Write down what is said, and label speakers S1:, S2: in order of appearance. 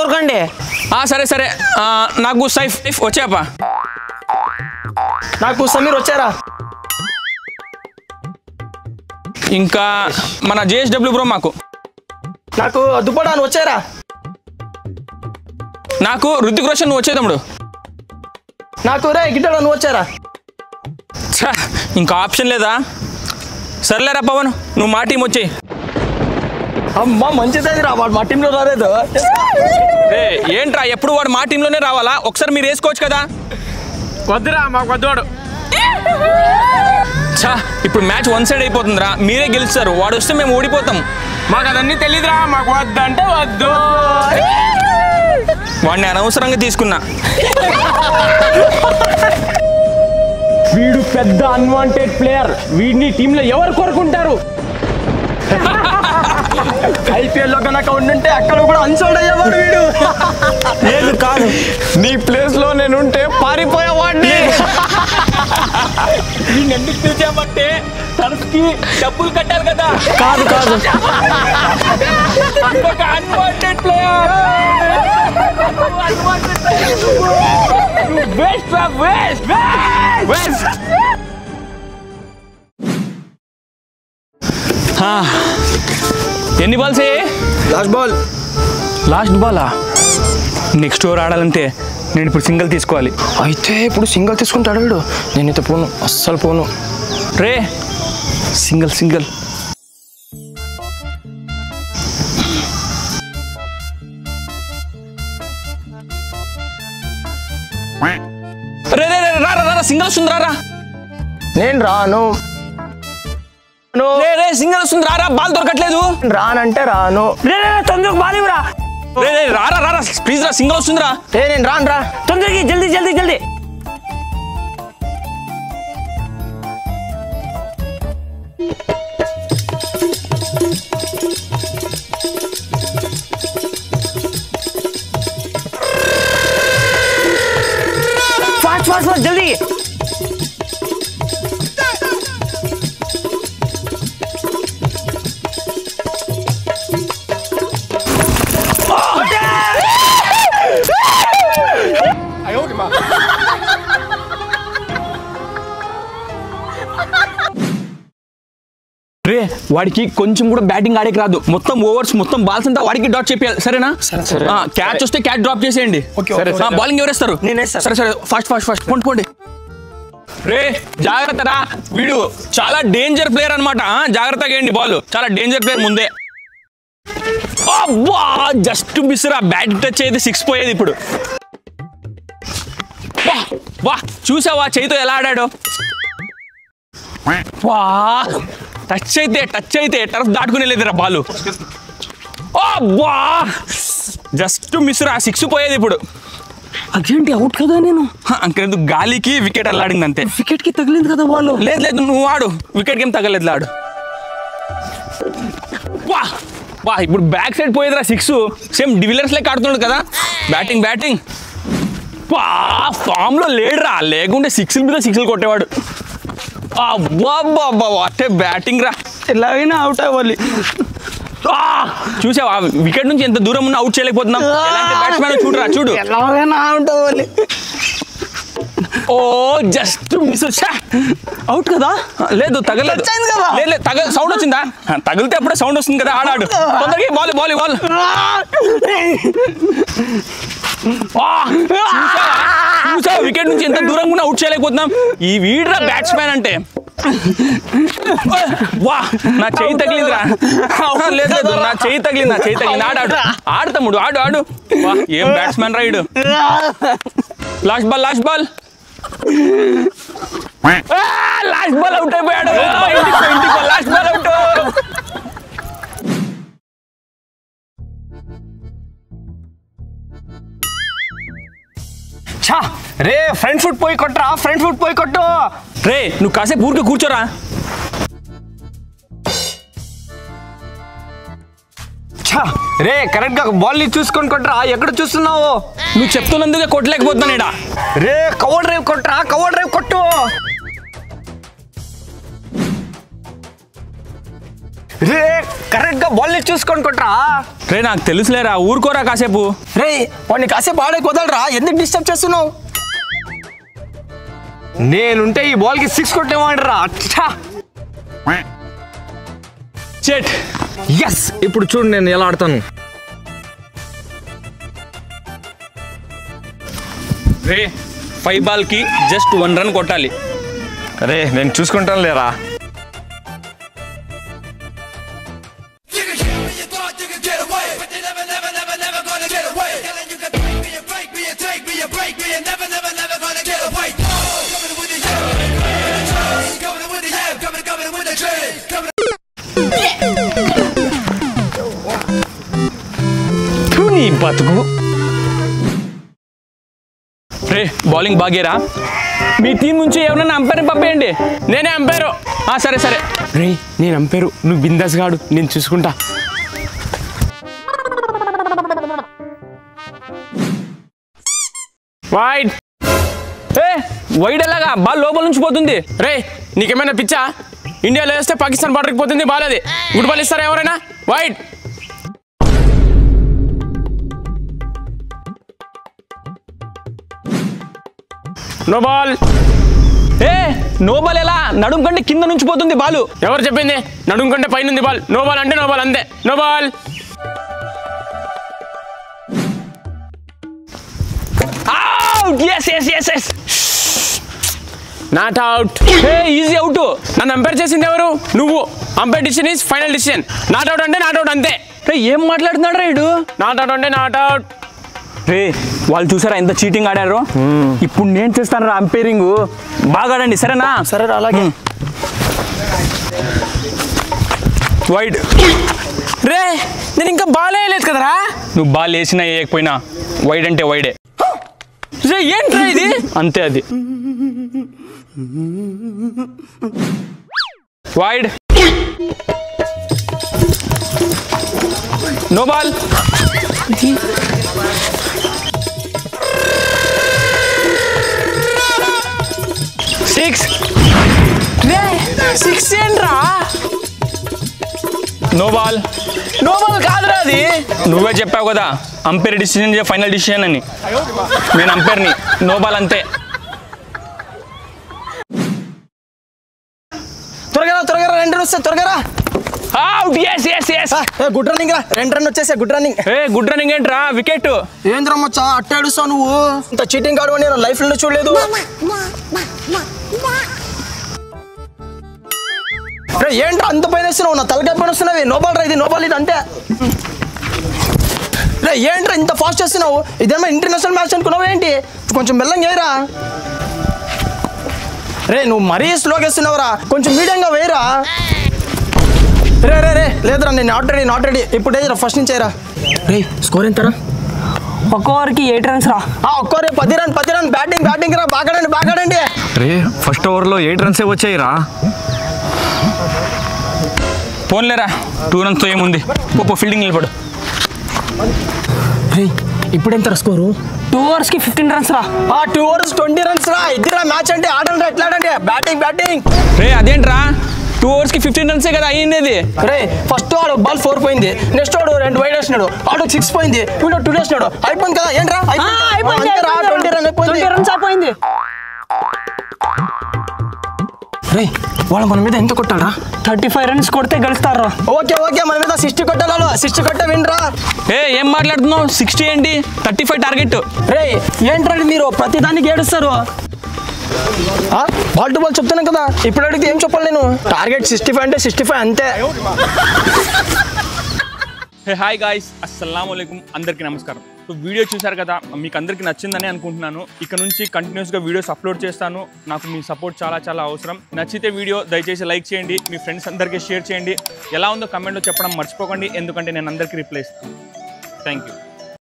S1: కోరకండి.
S2: సరే సరే, నాకు సైఫ్ వచ్చాపా.
S3: నాకు సమీర్ వచ్చారా.
S2: ఇంకా మన జేఎస్డబ్ల్యూ బ్రో
S3: నాకు దుబ్బడాను వచ్చారా.
S2: నాకు రుతిక్ రోషన్ వచ్చే తమ్ముడు.
S3: నాకు రే గిడ్డలో నువ్వు వచ్చారా.
S2: ఇంకా ఆప్షన్ లేదా? సర్లేరా పవన్, నువ్వు మా టీం వచ్చేయి.
S3: అమ్మా మంచిది రా, వాడు మా టీంలో రాలేదు.
S2: ఏంట్రా ఎప్పుడు వాడు మా టీంలోనే రావాలా? ఒకసారి మీరు వేసుకోవచ్చు కదా.
S4: వద్దురా, మాకు వద్దువాడు.
S2: ఇప్పుడు మ్యాచ్ వన్ సైడ్ అయిపోతుందిరా, మీరే గెలుస్తారు. వాడు వస్తే మేము ఓడిపోతాం.
S4: మాకు అదన్నీ తెలీదురా, మాకు వద్దంటే వద్దు.
S2: వాడిని అనవసరంగా తీసుకున్నా.
S4: వీడు పెద్ద అన్వాంటెడ్ ప్లేయర్, వీడిని టీంలో ఎవరు కోరుకుంటారు?
S3: ఐపీఎల్ లో కనుక ఉండుంటే అక్కడ కూడా అన్సోల్డ్ అయ్యేవాడు వీడు.
S1: లేదు కాదు,
S4: నీ ప్లేస్ లో నేనుంటే పారిపోయేవాడిని.
S2: ఎందుకు పిలిచామంటే టర్ఫ్ కి డబ్బులు కట్టాలి కదా.
S1: కాదు కాదు,
S2: ఒక అన్వాంటెడ్ ప్లేయర్. ఎన్ని balls? Last Bala? Next over ఆడాలంటే నేను ఇప్పుడు సింగిల్ తీసుకోవాలి.
S3: అయితే ఇప్పుడు సింగిల్ తీసుకుంటాడు వీడు. నేనైతే పోను, అస్సలు పోను.
S2: రే సింగిల్ సింగిల్. రే రే రా సింగిల్ వస్తుంది రా.
S3: నేను రాను.
S2: రే సింగిల్ వస్తుంది రా. బాల్ దొరకట్లేదు.
S3: రానంటే రాను.
S1: తొందరగా బాల్ ఇవ్వరా.
S2: రే రా ప్లీజ్ రా, సింగిల్ వస్తుంది రా.
S3: నేను రాను రా.
S1: తొందరగా జల్దీ జల్దీ జల్దీ. ఫాస్ట్ ఫాస్ట్ ఫాస్ట్ జల్దీ.
S2: రే వాడికి కొంచెం కూడా బ్యాటింగ్ ఆడేకి రాదు. మొత్తం ఓవర్స్ మొత్తం బాల్స్ అంతా వాడికి డాట్ చెప్పాలి, సరేనా? క్యాచ్ వస్తే క్యాచ్ డ్రాప్ చేసేయండి. బౌలింగ్ ఎవరేస్తారు? సరే సరే, ఫాస్ట్ ఫాస్ట్ ఫాస్ట్ పోండి. రే జాగ్రత్త రా, వీడు చాలా డేంజర్ ప్లేయర్ అనమాట. జాగ్రత్తగా వేయండి బాల్, చాలా డేంజర్ ప్లేయర్ ముందే. జస్ట్ మిస్ రా, బ్యాట్ టచ్ అయితే 6 పోయేది. ఇప్పుడు వా చూసావా చేయితో ఎలా ఆడాడు? వా టచ్ అయితే టర్ఫ్ దాటుకుని వెళ్ళేదిరా బాలు. జస్ట్ మిస్ రా, 6 పోయేది. ఇప్పుడు
S1: అదేంటి అవుట్ కదా? నేను
S2: అంకెందుకు, గాలికి వికెట్ అల్లాడింది అంతే.
S1: వికెట్ కి తగిలింది కదా బాల్.
S2: లేదు నువ్వు ఆడు, వికెట్ ఏం తగలేదు, ఆడు. వా ఇప్పుడు బ్యాక్ సైడ్ పోయేదిరా 6. సేమ్ డివిలర్స్ లెక్క ఆడుతున్నాడు కదా. బ్యాటింగ్ ఫామ్ లో లేడురా, లేకుంటే 6 మీద 6 కొట్టేవాడు. అట్టే బ్యాటింగ్ రా,
S3: ఎలాగైనా అవుట్ అవ్వాలి.
S2: చూసావా వికెట్ నుంచి ఎంత దూరం ఉన్నా అవుట్ చేయలేకపోతున్నాం. ఎలాంటి బ్యాట్స్మెన్ చూడరా, చూడు.
S3: ఎలాగైనా అవుట్ అవ్వాలి.
S2: Just miss.
S1: అవుట్ కదా?
S2: లేదు తగలేదు. లేదు సౌండ్ వచ్చిందా? తగిలితే అప్పుడే సౌండ్ వస్తుంది కదా. ఆడాడు తొందరగా. బాల్ చూసా వికెట్ నుంచి ఎంత దూరంగా ఉన్నా అవుట్ చేయలేకపోతున్నాం. ఈ వీడ్రా బ్యాట్స్మెన్ అంటే. వా నా చెయ్యి తగిలిందిరా. లేదు నా చెయ్యి తగిలింది. ఆడు తమ్ముడు, ఆడు. వా ఏం బ్యాట్స్మెన్ రైడ్. Last ball last ball out అయిపోయాడు. Last ball out.
S4: రే ఫ్రంట్ ఫుట్ పోయి కొట్టరా, ఫ్రంట్ ఫుట్ పోయి కొట్టు.
S2: రే నువ్వు కాసేపు ఊరికే కూర్చోరా.
S4: రే కరెక్ట్ గా బాల్ ని చూసుకొని కొట్టరా. ఎక్కడ చూస్తున్నావు?
S2: నువ్వు చెప్తున్నందుకే కొట్టలేకపోతున్నాడా.
S4: రే కవర్ డ్రైవ్ కొట్టరా, కవర్ డ్రైవ్ కొట్టు. రే కరెక్ట్ గా బాల్ ని చూసుకొని కొట్రా.
S2: రే నాకు తెలుసులేరా, ఊరుకోరా కాసేపు.
S3: రే వాడిని కాసేపు ఆడే కుదలరా, ఎందుకు డిస్టర్బ్ చేస్తున్నావు?
S4: నేనుంటే ఈ బాల్ కి 6 కొట్టేవాడరా. అచ్చా
S2: చెట్.
S4: ఎస్, ఇప్పుడు చూడు నేను ఎలా ఆడతాను.
S2: రే 5 బాల్ కి జస్ట్ 1 రన్ కొట్టాలి.
S4: రే నేను చూసుకుంటాను లేరా.
S2: నీ బతుకు. రే బౌలింగ్ బాగేరా. మీ టీం నుంచి ఎవరైనా అంపైర్ని పంపేయండి.
S4: నేనే అంపైరు.
S2: సరే సరే.
S4: రే నేను అంపైరు, నువ్వు బిందాస్ గాడు, నేను చూసుకుంటా. వైడ్.
S2: వైడ్ ఎలాగా? బాల్ లోపల నుంచి పోతుంది.
S4: రే నీకేమైనా పిచ్చా? ఇండియాలో వేస్తే పాకిస్తాన్ బార్డర్కి పోతుంది బాల్. అది గుడ్ బాల్ ఇస్తారా ఎవరైనా? Wide. No ball.
S2: No ball ఎలా? నడుం కంటే కింద నుంచి పోతుంది బాలు.
S4: ఎవరు చెప్పింది? నడుం కంటే పైన ఉంది బాల్. నో బాల్ అంటే నో బాల్, అంతే. No ball. Not out.
S2: Easy out.
S4: నన్ను అంపైర్ చేసింది ఎవరు? నువ్వు. Umpire decision is final decision. Not out అంటే నాట్ అవుట్, అంతే.
S2: ఏం మాట్లాడుతున్నాడు రైడు?
S4: నాట్ అవుట్ అంటే నాట్ అవుట్.
S2: రే వాళ్ళు చూసారా ఎంత చీటింగ్ ఆడారు? ఇప్పుడు నేను చేస్తాను రా అంపైరింగ్. బాగా ఆడండి సరేనా?
S3: సరే అలాగే.
S2: వైడ్.
S4: రే నేను ఇంకా బాల్ వేయలేదు కదరా.
S2: నువ్వు బాల్ వేసినా వేయకపోయినా వైడ్ అంటే వైడే.
S4: రే ఏంట్రా ఇది?
S2: అంతే అది. వైడ్. No ball. 6.
S4: రే 6 ఏంట్రా?
S2: No ball.
S4: నో బాల్ కాదురా అది.
S2: నువ్వే చెప్పావు కదా అంపైర్ డిసిషన్ ఫైనల్ డిసిషన్ అని. నేను అంపైర్ని. నో బాల్ అంతే.
S3: త్వరగా 2 రన్ వస్తాయి, త్వరగా.
S2: Out. yes yes yes.
S3: Good running రా, 2 రన్ వచ్చేసా. Good running.
S2: గుడ్ రన్నింగ్ ఏంట్రా? వికెట్.
S3: ఏంద్రా మచ్చా అట్ట ఆడుస్తావు నువ్వు? ఇంత చీటింగ్ ఆడు నేను లైఫ్ లో చూడలేదు. ఏంట్రా అంత పైన వస్తున్నావు? నా తలకాయ పైన వస్తున్నావు. నో బాల్ రా ఇది, నో బాల్ ఇది అంతే. రే ఏంట్రా ఇంత ఫాస్ట్ చేస్తున్నావు? ఇదేమో ఇంటర్నేషనల్ మ్యాచ్ అనుకున్నావు ఏంటి? కొంచెం మెల్లంగా వేయరా. రే నువ్వు మరీ స్లోగా వేస్తున్నావురా, కొంచెం మీడియంగా వేయరా. రే రే రే లేదురా, నేను నాట్ రెడీ. ఇప్పుడు వేయరా, ఫస్ట్ నుంచి వేయరా. రే స్కోర్ ఎంతరా?
S1: ఒక్క ఓవర్కి 8 రన్స్ రా.
S3: ఒక్కరే 10 రన్. బ్యాటింగ్ రా, బాగాడండి.
S4: రే ఫస్ట్ ఓవర్లో 8 రన్సే వచ్చాయిరా.
S2: పోన్లేరా 2 రన్స్తో ఏముంది. పో ఫీల్డింగ్ నిలబడు.
S3: రే ఇప్పుడు ఎంతరా స్కోరు?
S1: 2 ఓవర్స్కి 15 రన్స్ రా.
S3: 2 overs 20 runs రా. ఇద్దరా మ్యాచ్ అంటే ఆడండి, ఎట్లా ఆడండి? బ్యాటింగ్.
S2: రే అదేంట్రా 2 ఓవర్స్కి 15 రన్సే కదా అయ్యింది.
S3: రే ఫస్ట్ వాడు బాల్ 4 పోయింది, నెక్స్ట్ వాడు 2 వైడ్ వేసినాడు, వాడు 6 పోయింది, వీడు 2 వేసినాడు. అయిపోయింది కదా ఏంట్రా? 20
S1: రన్స్ అయిపోయింది.
S3: రే వాళ్ళు మన మీద ఎంత కొట్టారా?
S1: 35 రన్స్ కొడితే గెలుస్తారా?
S3: ఓకే మన మీద 60 కొట్టాలి. 60 కొట్టే వినరా.
S2: ఏం మాట్లాడుతున్నావు? 60 ఏంటి? 35 టార్గెట్.
S3: రే ఏంట్రా మీరు ప్రతి దానికి ఏడుస్తారు? బాల్ టు బాల్ చెప్తున్నాను కదా, ఇప్పుడు అడిగితే ఏం చెప్పాలి నేను? టార్గెట్ 65 అంటే 65 అంతే.
S2: హాయ్ గాయ్స్, అస్సలాముఅలైకుం. అందరికీ నమస్కారం. సో వీడియో చూశారు కదా, మీకు అందరికీ నచ్చిందని అనుకుంటున్నాను. ఇక నుంచి కంటిన్యూస్గా వీడియోస్ అప్లోడ్ చేస్తాను. నాకు మీ సపోర్ట్ చాలా అవసరం. నచ్చితే వీడియో దయచేసి లైక్ చేయండి, మీ ఫ్రెండ్స్ అందరికీ షేర్ చేయండి. ఎలా ఉందో కమెంట్లో చెప్పడం మర్చిపోకండి, ఎందుకంటే నేను అందరికీ రిప్లై ఇస్తాను. Thank you.